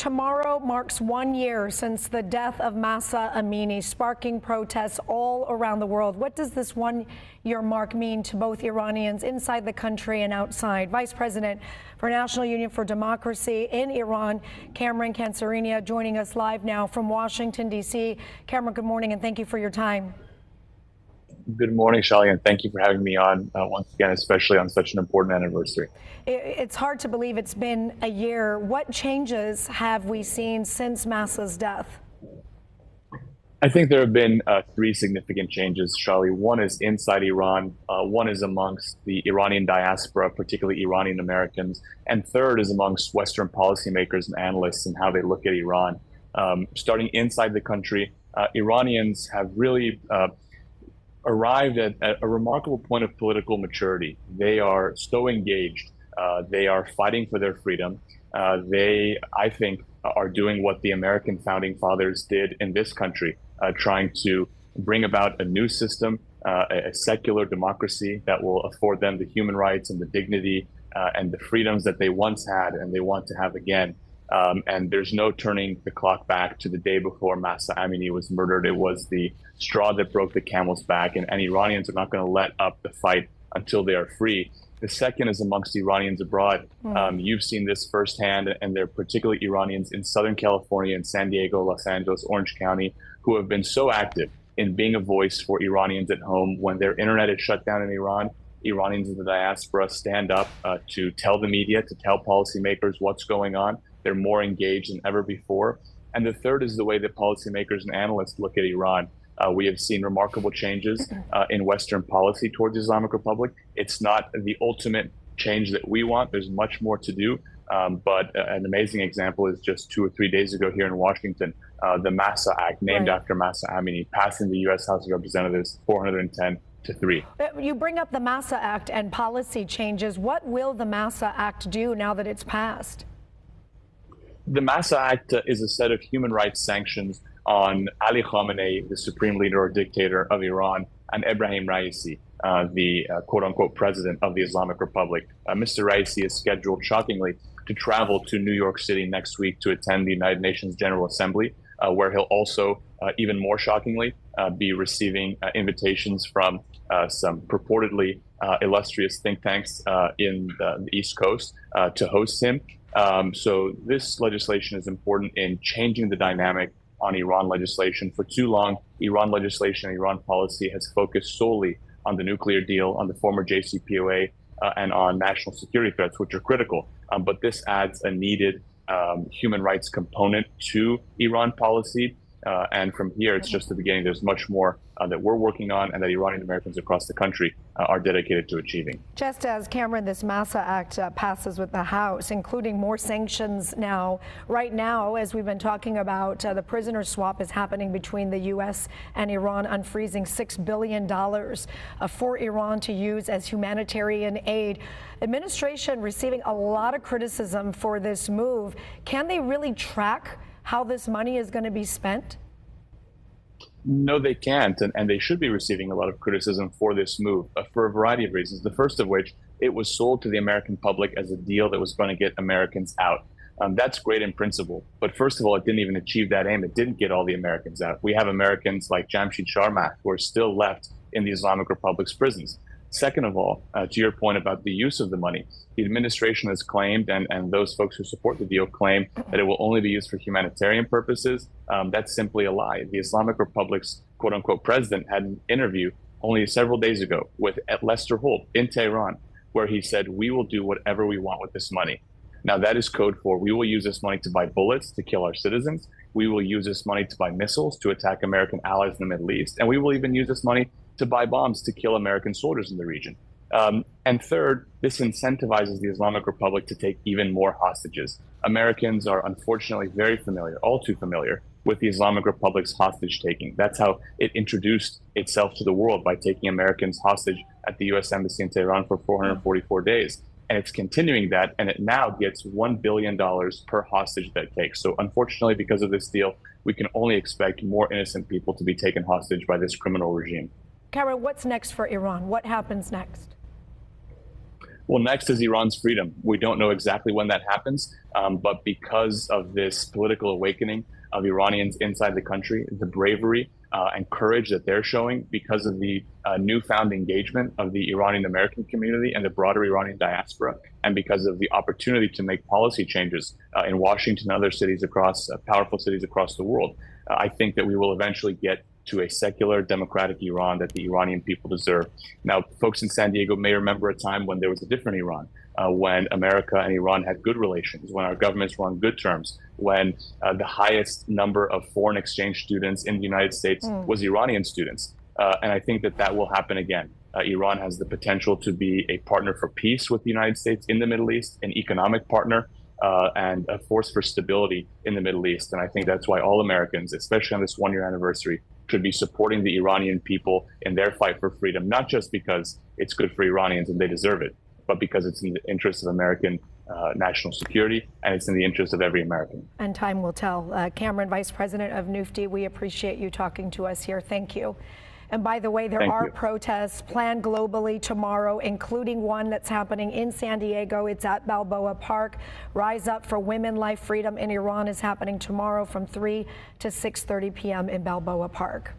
tomorrow marks 1 year since the death of Mahsa Amini, sparking protests all around the world. What does this 1 year mark mean to both Iranians inside the country and outside? Vice President for National Union for Democracy in Iran, Cameron Cancerina, joining us live now from Washington, D.C. Cameron, good morning, and thank you for your time. Good morning, Shali, and thank you for having me on once again, especially on such an important anniversary. It's hard to believe it's been a year. What changes have we seen since Mahsa's death? I think there have been three significant changes, Shali. One is inside Iran, one is amongst the Iranian diaspora, particularly Iranian Americans, and third is amongst Western policymakers and analysts and how they look at Iran. Starting inside the country, Iranians have really arrived at a remarkable point of political maturity. They are so engaged. They are fighting for their freedom. They, I think, are doing what the American founding fathers did in this country, trying to bring about a new system, a secular democracy that will afford them the human rights and the dignity and the freedoms that they once had and they want to have again. And there's no turning the clock back to the day before Mahsa Amini was murdered. It was the straw that broke the camel's back, and Iranians are not going to let up the fight until they are free. The second is amongst Iranians abroad. You've seen this firsthand, and they're particularly Iranians in Southern California, in San Diego, Los Angeles, Orange County, who have been so active in being a voice for Iranians at home. When their internet is shut down in Iran, Iranians in the diaspora stand up to tell the media, to tell policymakers what's going on. They're more engaged than ever before. And the third is the way that policymakers and analysts look at Iran. We have seen remarkable changes in Western policy towards the Islamic Republic. It's not the ultimate change that we want. There's much more to do. But an amazing example is just 2 or 3 days ago here in Washington, the Mahsa Act, named after Mahsa Amini, passed in the U.S. House of Representatives 410-3. You bring up the Mahsa Act and policy changes. What will the Mahsa Act do now that it's passed? The Mahsa Act is a set of human rights sanctions on Ali Khamenei, the supreme leader or dictator of Iran, and Ebrahim Raisi, the quote-unquote president of the Islamic Republic. Mr. Raisi is scheduled, shockingly, to travel to New York City next week to attend the United Nations General Assembly, where he'll also, even more shockingly, be receiving invitations from some purportedly illustrious think tanks in the East Coast to host him. So this legislation is important in changing the dynamic on Iran legislation. For too long, Iran legislation and Iran policy has focused solely on the nuclear deal, on the former JCPOA, and on national security threats, which are critical. But this adds a needed human rights component to Iran policy. And from here, it's just the beginning. There's much more that we're working on and that Iranian Americans across the country are dedicated to achieving. Just as, Cameron, this Mahsa Act passes with the House, including more sanctions now. Right now, as we've been talking about, the prisoner swap is happening between the U.S. and Iran, unfreezing $6 billion for Iran to use as humanitarian aid. Administration receiving a lot of criticism for this move. Can they really track how this money is going to be spent? No, they can't, and they should be receiving a lot of criticism for this move for a variety of reasons. The first of which, it was sold to the American public as a deal that was going to get Americans out. That's great in principle, but first of all, it didn't even achieve that aim. It didn't get all the Americans out. We have Americans like Jamshid Sharmak who are still left in the Islamic Republic's prisons. Second of all, to your point about the use of the money, the administration has claimed, and those folks who support the deal claim, that it will only be used for humanitarian purposes. That's simply a lie. The Islamic Republic's quote-unquote president had an interview only several days ago with Lester Holt in Tehran, where he said, "We will do whatever we want with this money." Now, that is code for we will use this money to buy bullets to kill our citizens. We will use this money to buy missiles to attack American allies in the Middle East. And we will even use this money to buy bombs to kill American soldiers in the region. And third, this incentivizes the Islamic Republic to take even more hostages. Americans are unfortunately very familiar, all too familiar, with the Islamic Republic's hostage taking. That's how it introduced itself to the world, by taking Americans hostage at the U.S. Embassy in Tehran for 444 days. And it's continuing that, and it now gets $1 billion per hostage that it takes. So unfortunately, because of this deal, we can only expect more innocent people to be taken hostage by this criminal regime. Cameron, what's next for Iran? What happens next? Well, next is Iran's freedom. We don't know exactly when that happens, but because of this political awakening of Iranians inside the country, the bravery and courage that they're showing, because of the newfound engagement of the Iranian American community and the broader Iranian diaspora, and because of the opportunity to make policy changes in Washington and other cities across powerful cities across the world, I think that we will eventually get to a secular, democratic Iran that the Iranian people deserve. Now, folks in San Diego may remember a time when there was a different Iran, when America and Iran had good relations, when our governments were on good terms, when the highest number of foreign exchange students in the United States was Iranian students. And I think that that will happen again. Iran has the potential to be a partner for peace with the United States in the Middle East, an economic partner, and a force for stability in the Middle East. And I think that's why all Americans, especially on this one-year anniversary, should be supporting the Iranian people in their fight for freedom, not just because it's good for Iranians and they deserve it, but because it's in the interest of American national security, and it's in the interest of every American. And time will tell. Cameron, Vice President of NUFTY, we appreciate you talking to us here. Thank you. And by the way, there are protests planned globally tomorrow, including one that's happening in San Diego. It's at Balboa Park. Rise Up for Women, Life, Freedom in Iran is happening tomorrow from 3 to 6:30 p.m. in Balboa Park.